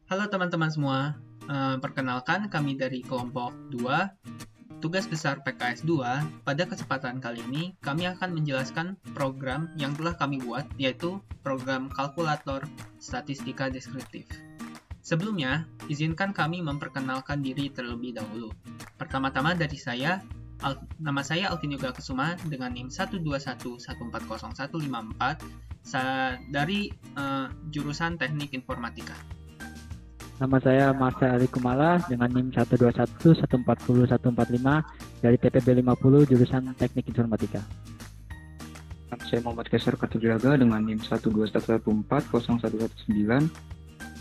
Halo teman-teman semua, perkenalkan kami dari kelompok 2, tugas besar PKS 2. Pada kesempatan kali ini, kami akan menjelaskan program yang telah kami buat, yaitu program kalkulator statistika deskriptif. Sebelumnya, izinkan kami memperkenalkan diri terlebih dahulu. Pertama-tama dari saya, nama saya Alvin Yoga Kusuma dengan NIM 121140154 dari jurusan Teknik Informatika. Nama saya Marsha Ali Kumala dengan NIM 121140145 dari TPB 50 jurusan Teknik Informatika. Saya Muhammad Kaisar Kartujuraga dengan NIM 121140119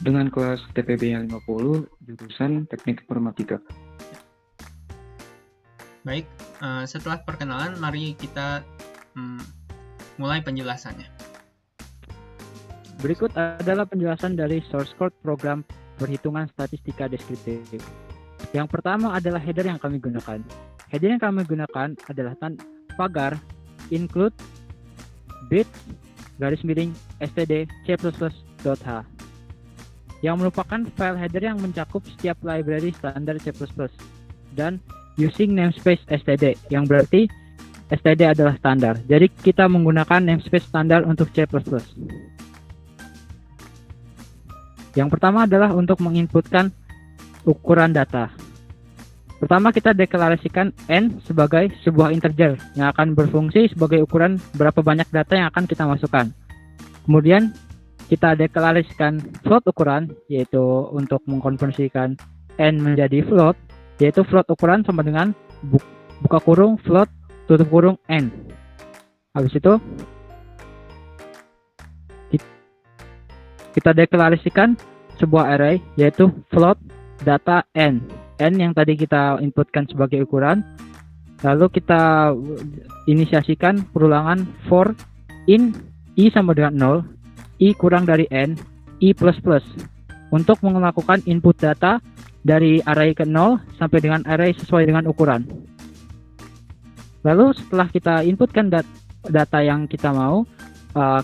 dengan kelas TPB yang 50 jurusan Teknik Informatika. Baik, setelah perkenalan, mari kita mulai penjelasannya. Berikut adalah penjelasan dari source code program perhitungan statistika deskriptif. Yang pertama adalah header yang kami gunakan. Header yang kami gunakan adalah pagar include bit _std c++.h yang merupakan file header yang mencakup setiap library standar C++ dan using namespace std yang berarti std adalah standar. Jadi kita menggunakan namespace standar untuk C++. Yang pertama adalah untuk menginputkan ukuran data. Pertama kita deklarasikan n sebagai sebuah integer yang akan berfungsi sebagai ukuran berapa banyak data yang akan kita masukkan. Kemudian kita deklarasikan float ukuran, yaitu untuk mengkonversikan n menjadi float, yaitu float ukuran sama dengan buka kurung float tutup kurung n. Habis itu kita deklarasikan sebuah array yaitu float data n yang tadi kita inputkan sebagai ukuran. Lalu kita inisiasikan perulangan for in i sama dengan 0, i kurang dari n, i plus plus untuk melakukan input data dari array ke 0 sampai dengan array sesuai dengan ukuran. Lalu setelah kita inputkan data yang kita mau,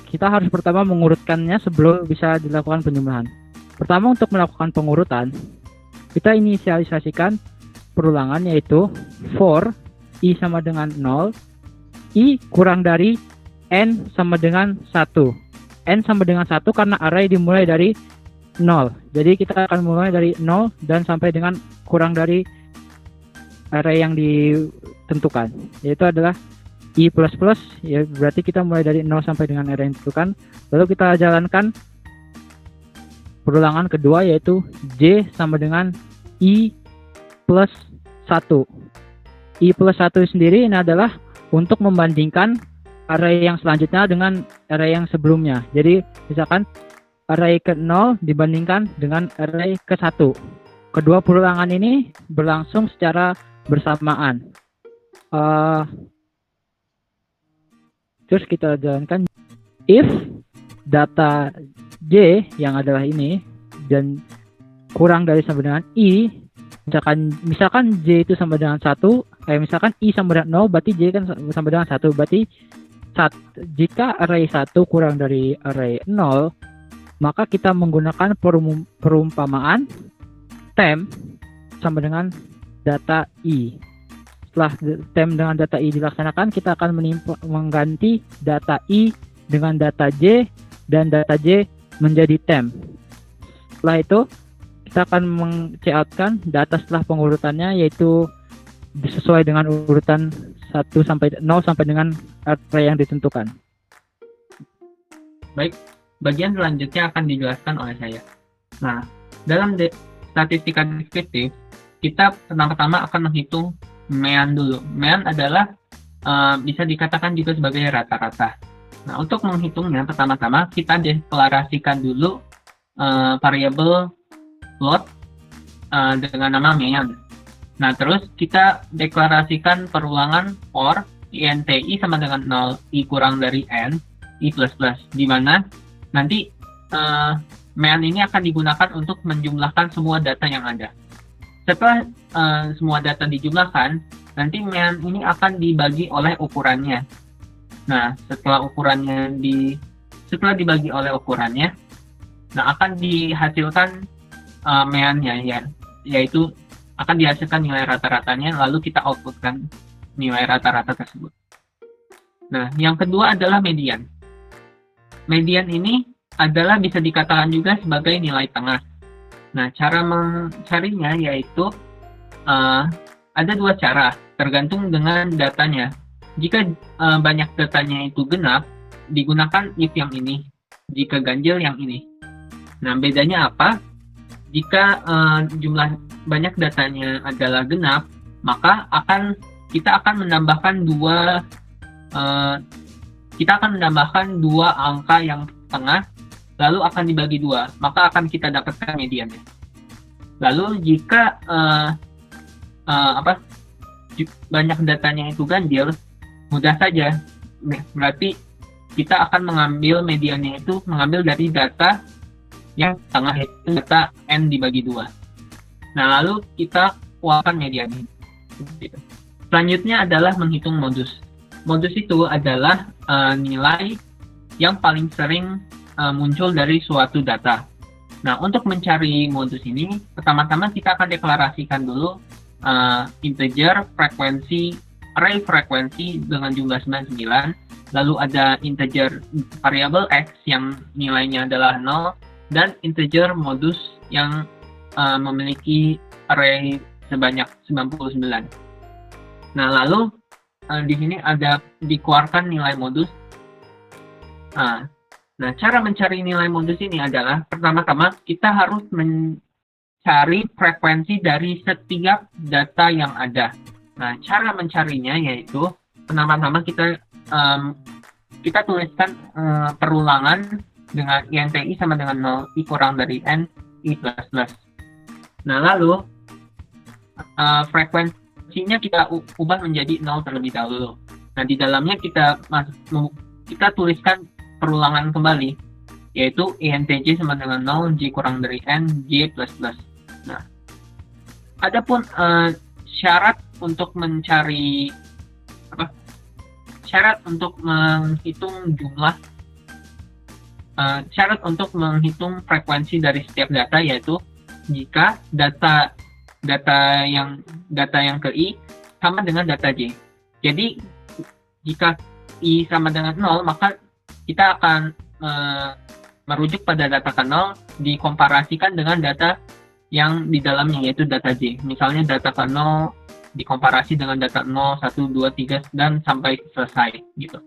kita harus pertama mengurutkannya sebelum bisa dilakukan penjumlahan. Pertama, untuk melakukan pengurutan, kita inisialisasikan perulangan yaitu for i sama dengan 0, i kurang dari n sama dengan 1. N sama dengan 1 karena array dimulai dari 0. Jadi kita akan mulai dari 0 dan sampai dengan kurang dari array yang ditentukan, yaitu adalah i plus plus, ya berarti kita mulai dari 0 sampai dengan array yang ditentukan. Lalu kita jalankan perulangan kedua yaitu j sama dengan i plus 1. I plus 1 sendiri ini adalah untuk membandingkan array yang selanjutnya dengan array yang sebelumnya. Jadi misalkan array ke 0 dibandingkan dengan array ke 1. Kedua perulangan ini berlangsung secara bersamaan. Terus kita jalankan if data j yang adalah ini dan kurang dari sama dengan i, misalkan j itu sama dengan 1, misalkan i sama dengan 0, berarti j kan sama dengan 1, berarti jika array 1 kurang dari array 0, maka kita menggunakan perumpamaan temp sama dengan data i. Setelah temp dengan data i dilaksanakan, kita akan mengganti data i dengan data j dan data j menjadi temp. Setelah itu kita akan meng-coutkan data setelah pengurutannya, yaitu sesuai dengan urutan 0 sampai dengan array yang ditentukan. Baik, bagian selanjutnya akan dijelaskan oleh saya. Nah, dalam statistika deskriptif, kita pertama-tama akan menghitung mean dulu. Mean adalah bisa dikatakan juga sebagai rata-rata. Nah, untuk menghitungnya pertama-tama kita deklarasikan dulu variabel float dengan nama mean. Nah, terus kita deklarasikan perulangan for int i sama dengan 0, i kurang dari n, i plus plus, di mana nanti mean ini akan digunakan untuk menjumlahkan semua data yang ada. Setelah semua data dijumlahkan, nanti mean ini akan dibagi oleh ukurannya. Nah, setelah dibagi oleh ukurannya, nah akan dihasilkan meannya ya, yaitu akan dihasilkan nilai rata-ratanya, lalu kita outputkan nilai rata-rata tersebut. Nah, yang kedua adalah median. Median ini adalah bisa dikatakan juga sebagai nilai tengah. Nah, cara mencarinya yaitu ada dua cara, tergantung dengan datanya. Jika banyak datanya itu genap, digunakan if yang ini. Jika ganjil, yang ini. Nah, bedanya apa? Jika jumlah banyak datanya adalah genap, maka kita akan menambahkan dua angka yang tengah, lalu akan dibagi dua, maka akan kita dapatkan mediannya. Lalu jika banyak datanya itu ganjil, mudah saja, berarti kita akan mengambil mediannya itu mengambil dari data yang tengah, yaitu data n dibagi 2. Nah, lalu kita keluarkan mediannya. Selanjutnya adalah menghitung modus. Modus itu adalah nilai yang paling sering muncul dari suatu data. Nah, untuk mencari modus ini, pertama-tama kita akan deklarasikan dulu integer frekuensi, array frekuensi dengan jumlah 99, lalu ada integer variabel x yang nilainya adalah 0, dan integer modus yang memiliki array sebanyak 99. Nah, lalu di sini ada dikeluarkan nilai modus. Nah, cara mencari nilai modus ini adalah pertama-tama kita harus mencari frekuensi dari setiap data yang ada. Nah, cara mencarinya yaitu pertama-tama kita tuliskan perulangan dengan INTI sama dengan 0, I kurang dari N, I plus plus. Nah, lalu frekuensinya kita ubah menjadi 0 terlebih dahulu. Nah, di dalamnya kita tuliskan perulangan kembali, yaitu INTJ sama dengan 0, J kurang dari N, J plus plus. Nah, adapun syarat untuk mencari syarat untuk menghitung jumlah syarat untuk menghitung frekuensi dari setiap data, yaitu jika data yang ke I sama dengan data J. Jadi jika I sama dengan 0, maka kita akan merujuk pada data ke 0 dikomparasikan dengan data yang di dalamnya, yaitu data J. Misalnya data ke 0 dikomparasi dengan data 0, 1, 2, 3, dan sampai selesai gitu.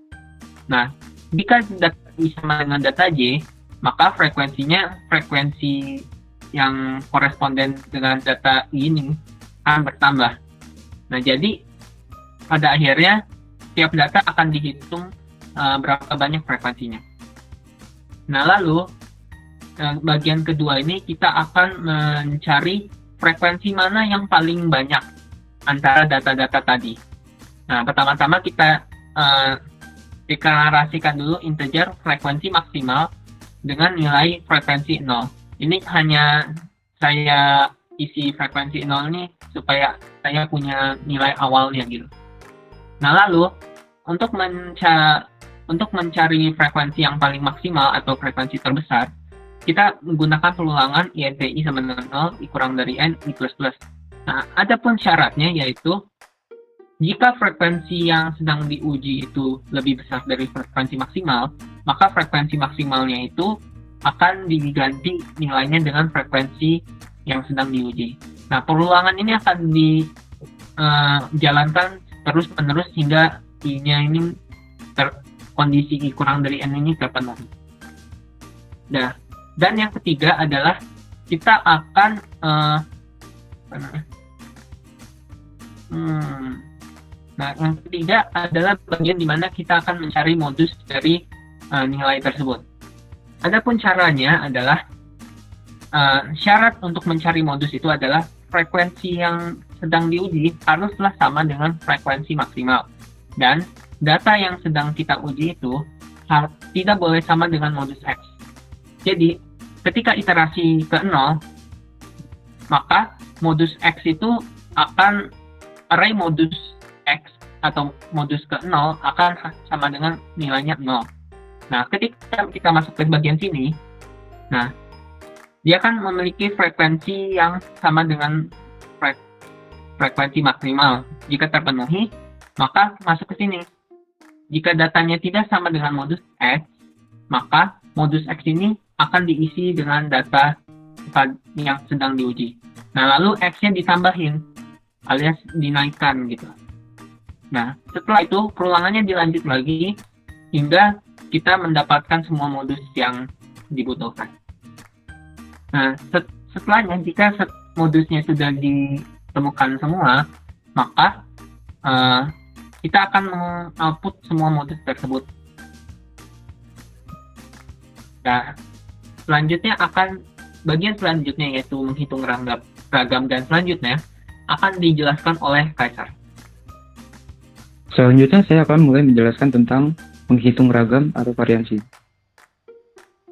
Nah, jika data I sama dengan data J, maka frekuensi yang koresponden dengan data I ini akan bertambah. Nah, jadi pada akhirnya setiap data akan dihitung berapa banyak frekuensinya. Nah, lalu bagian kedua ini kita akan mencari frekuensi mana yang paling banyak antara data-data tadi. Nah, pertama-tama kita deklarasikan dulu integer frekuensi maksimal dengan nilai frekuensi 0. Ini hanya saya isi frekuensi 0 ini supaya saya punya nilai awalnya gitu. Nah, lalu untuk mencari frekuensi yang paling maksimal atau frekuensi terbesar, kita menggunakan perulangan INTI sama dengan 0, I kurang dari N, I plus plus. Nah, adapun syaratnya yaitu jika frekuensi yang sedang diuji itu lebih besar dari frekuensi maksimal, maka frekuensi maksimalnya itu akan diganti nilainya dengan frekuensi yang sedang diuji. Nah, perulangan ini akan dijalankan terus-menerus hingga I-nya ini kondisi I kurang dari N ini terpenuhi. Nah, dan yang ketiga adalah kita akan Nah, yang ketiga adalah bagian di mana kita akan mencari modus dari nilai tersebut. Adapun caranya adalah syarat untuk mencari modus itu adalah frekuensi yang sedang diuji haruslah sama dengan frekuensi maksimal. Dan data yang sedang kita uji itu tidak boleh sama dengan modus X. Jadi, ketika iterasi ke 0, maka modus X itu akan array modus X atau modus ke 0 akan sama dengan nilainya 0. Nah, ketika kita masuk ke bagian sini, nah, dia kan memiliki frekuensi yang sama dengan frekuensi maksimal. Jika terpenuhi, maka masuk ke sini. Jika datanya tidak sama dengan modus X, maka modus X ini akan diisi dengan data yang sedang diuji. Nah, lalu X-nya ditambahin alias dinaikkan gitu. Nah, setelah itu perulangannya dilanjut lagi hingga kita mendapatkan semua modus yang dibutuhkan. Nah, setelahnya jika modusnya sudah ditemukan semua, maka kita akan meng-output semua modus tersebut. Nah, bagian selanjutnya yaitu menghitung ragam dan selanjutnya akan dijelaskan oleh Kaisar. Selanjutnya saya akan mulai menjelaskan tentang menghitung ragam atau variansi.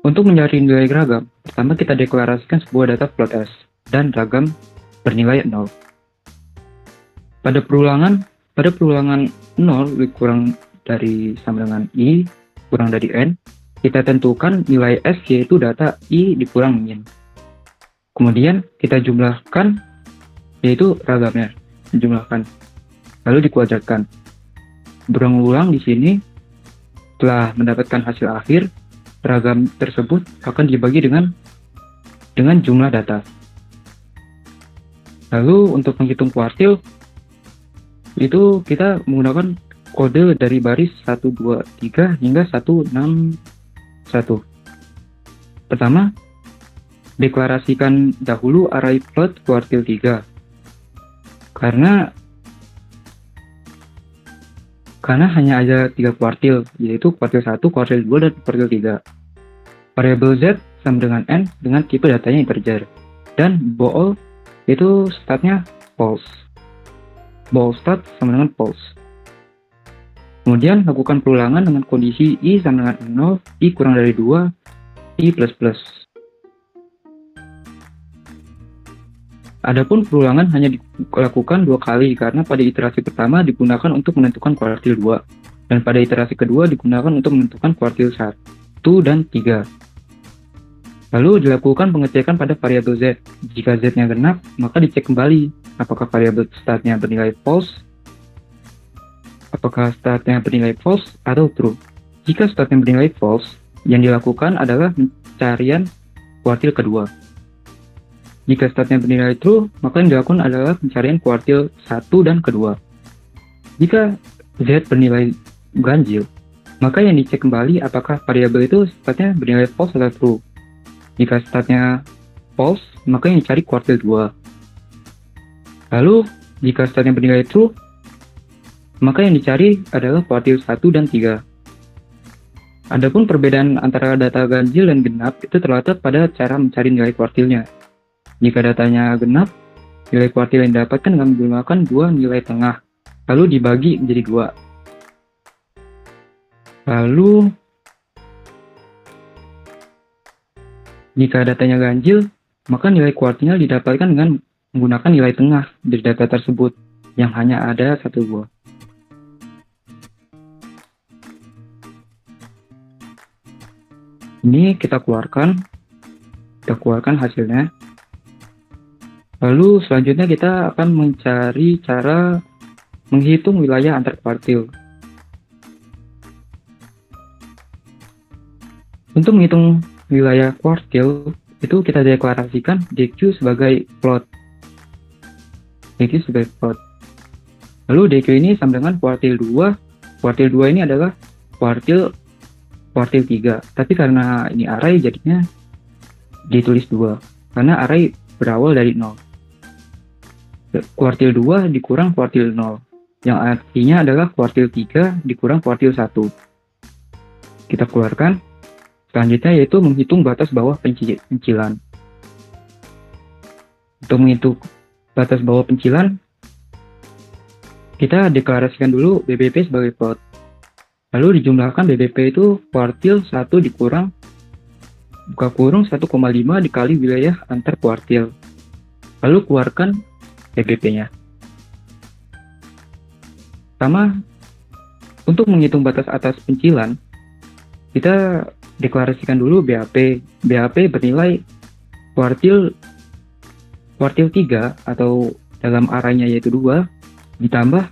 Untuk mencari nilai ragam, pertama kita deklarasikan sebuah data float S dan ragam bernilai 0. Pada perulangan 0 kurang dari sama dengan I kurang dari N, kita tentukan nilai S yaitu data I dikurang min. Kemudian kita jumlahkan yaitu ragamnya, dijumlahkan, lalu dikuadratkan. Berulang-ulang di sini, setelah mendapatkan hasil akhir, ragam tersebut akan dibagi dengan jumlah data. Lalu untuk menghitung kuartil, itu kita menggunakan kode dari baris 1, 2, 3 hingga 1, 6, 1. Pertama, deklarasikan dahulu array float kuartil 3. Karena hanya ada 3 kuartil, yaitu kuartil 1, kuartil 2, dan kuartil 3. Variabel Z sama dengan N dengan tipe datanya integer. Dan bool itu statnya false. Bool stat sama dengan false. Kemudian lakukan perulangan dengan kondisi I sama dengan 0, I kurang dari 2, I plus plus. Adapun perulangan hanya dilakukan 2 kali karena pada iterasi pertama digunakan untuk menentukan kuartil 2 dan pada iterasi kedua digunakan untuk menentukan kuartil 1 dan 3. Lalu dilakukan pengecekan pada variabel Z. Jika Z-nya genap, maka dicek kembali apakah variabel statnya bernilai false atau true. Jika statnya bernilai false, yang dilakukan adalah pencarian kuartil kedua. Jika statnya bernilai true, maka yang dilakukan adalah pencarian kuartil 1 dan kedua. Jika Z bernilai ganjil, maka yang dicek kembali apakah variabel itu statnya bernilai false atau true. Jika statnya false, maka yang dicari kuartil 2. Lalu, jika statnya bernilai true, maka yang dicari adalah kuartil 1 dan 3. Adapun perbedaan antara data ganjil dan genap itu terletak pada cara mencari nilai kuartilnya. Jika datanya genap, nilai kuartil yang didapatkan dengan menggunakan 2 nilai tengah, lalu dibagi menjadi 2. Lalu, jika datanya ganjil, maka nilai kuartilnya didapatkan dengan menggunakan nilai tengah dari data tersebut, yang hanya ada 1 buah. Ini kita keluarkan hasilnya. Lalu selanjutnya kita akan mencari cara menghitung wilayah antar kuartil. Untuk menghitung wilayah kuartil, itu kita deklarasikan DQ sebagai float. Lalu DQ ini sama dengan kuartil 2. Kuartil 2 ini adalah kuartil 3. Tapi karena ini array jadinya ditulis 2. Karena array berawal dari 0. Kuartil 2 dikurang kuartil 0. Yang artinya adalah kuartil 3 dikurang kuartil 1. Kita keluarkan. Selanjutnya yaitu menghitung batas bawah pencilan. Untuk menghitung batas bawah pencilan, kita deklarasikan dulu BBP sebagai float. Lalu dijumlahkan BBP itu kuartil 1 dikurang buka kurung 1,5 dikali wilayah antar kuartil. Lalu keluarkan BBP-nya. Pertama, untuk menghitung batas atas pencilan, kita deklarasikan dulu BAP. BAP bernilai kuartil 3 atau dalam arraynya yaitu 2 ditambah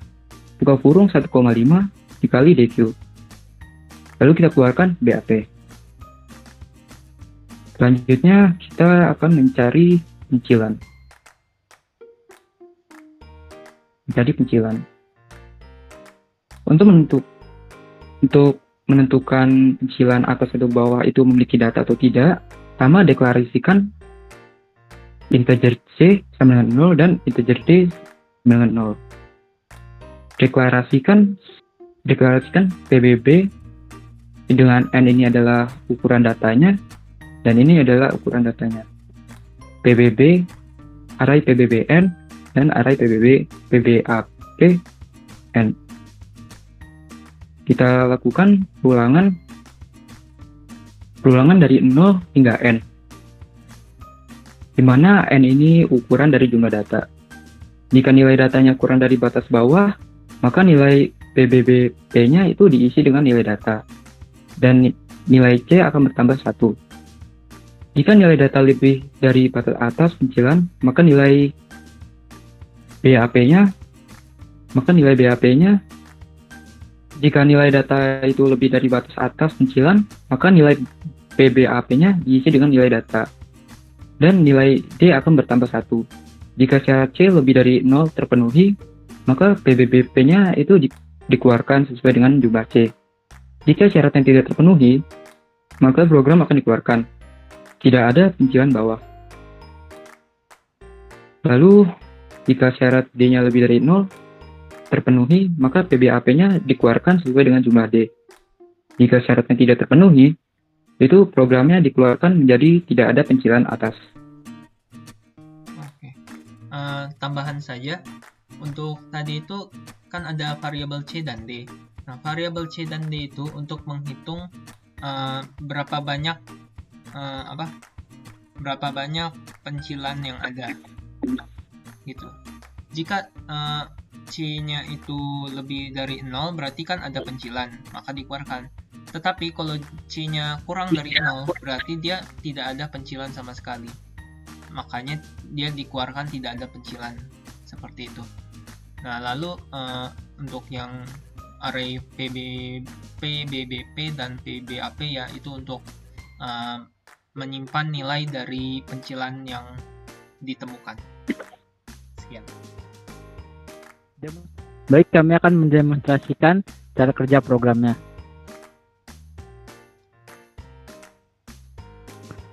buka kurung 1,5 dikali DQ. Lalu kita keluarkan BAP. Selanjutnya kita akan mencari pencilan. Untuk menentukan pencilan atas atau bawah itu memiliki data atau tidak, pertama deklarasikan integer C sama dengan 0 dan integer D sama dengan 0. Deklarasikan PBB dengan N ini adalah ukuran datanya dan ini adalah ukuran datanya. PBB, array PBBN dan array PBAP N. Kita lakukan perulangan dari 0 hingga N, di mana N ini ukuran dari jumlah data. Jika nilai datanya kurang dari batas bawah, maka nilai PBBP-nya itu diisi dengan nilai data, dan nilai C akan bertambah 1. Jika nilai data lebih dari batas atas pencilan, maka nilai BAP-nya jika nilai data itu lebih dari batas atas pencilan, maka nilai PBAP-nya diisi dengan nilai data, dan nilai D akan bertambah 1. Jika syarat C lebih dari 0 terpenuhi, maka PBBP-nya itu dikeluarkan sesuai dengan jumlah C. Jika syarat yang tidak terpenuhi, maka program akan dikeluarkan. Tidak ada pencilan bawah. Lalu, jika syarat D-nya lebih dari 0 terpenuhi, maka PBAP-nya dikeluarkan sesuai dengan jumlah D. Jika syaratnya tidak terpenuhi, itu programnya dikeluarkan menjadi tidak ada pencilan atas. Oke. Tambahan saja, untuk tadi itu kan ada variabel C dan D. Nah, variabel C dan D itu untuk menghitung berapa banyak pencilan yang ada, gitu. Jika C-nya itu lebih dari 0, berarti kan ada pencilan, maka dikeluarkan. Tetapi kalau C-nya kurang dari 0, berarti dia tidak ada pencilan sama sekali. Makanya dia dikeluarkan tidak ada pencilan, seperti itu. Nah, lalu untuk yang array PBB dan PBAP ya, itu untuk menyimpan nilai dari pencilan yang ditemukan. Sekian. Baik, kami akan mendemonstrasikan cara kerja programnya.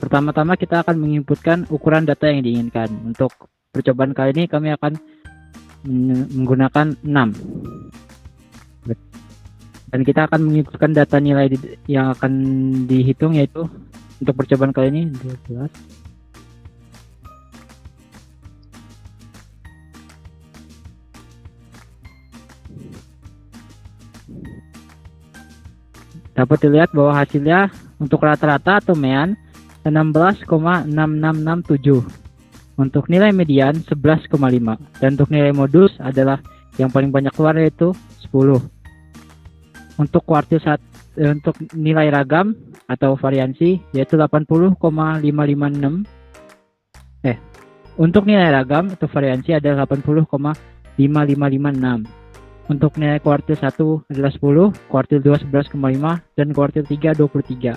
Pertama-tama kita akan menginputkan ukuran data yang diinginkan. Untuk percobaan kali ini kami akan menggunakan 6. Dan kita akan menginputkan data nilai yang akan dihitung, yaitu untuk percobaan kali ini 12. Dapat dilihat bahwa hasilnya untuk rata-rata atau mean 16,6667. Untuk nilai median 11,5. Dan untuk nilai modus adalah yang paling banyak keluar, yaitu 10. Untuk kuartil untuk nilai ragam atau variansi yaitu 80,556. Untuk nilai ragam atau variansi adalah 80,5556. Untuk nilai kuartil 1 adalah 10, kuartil 2 11,5, dan kuartil 3 23.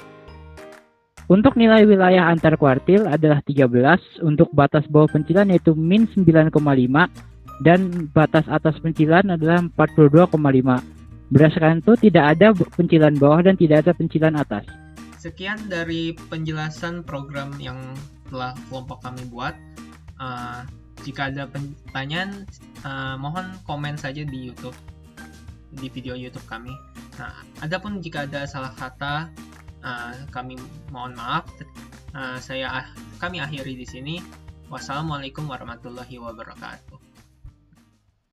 Untuk nilai wilayah antar kuartil adalah 13, untuk batas bawah pencilan yaitu min 9,5, dan batas atas pencilan adalah 42,5. Berdasarkan itu tidak ada pencilan bawah dan tidak ada pencilan atas. Sekian dari penjelasan program yang telah kelompok kami buat. Jika ada pertanyaan, mohon komen saja di YouTube, di video YouTube kami. Nah, adapun jika ada salah kata, kami mohon maaf. Kami akhiri di sini. Wassalamualaikum warahmatullahi wabarakatuh.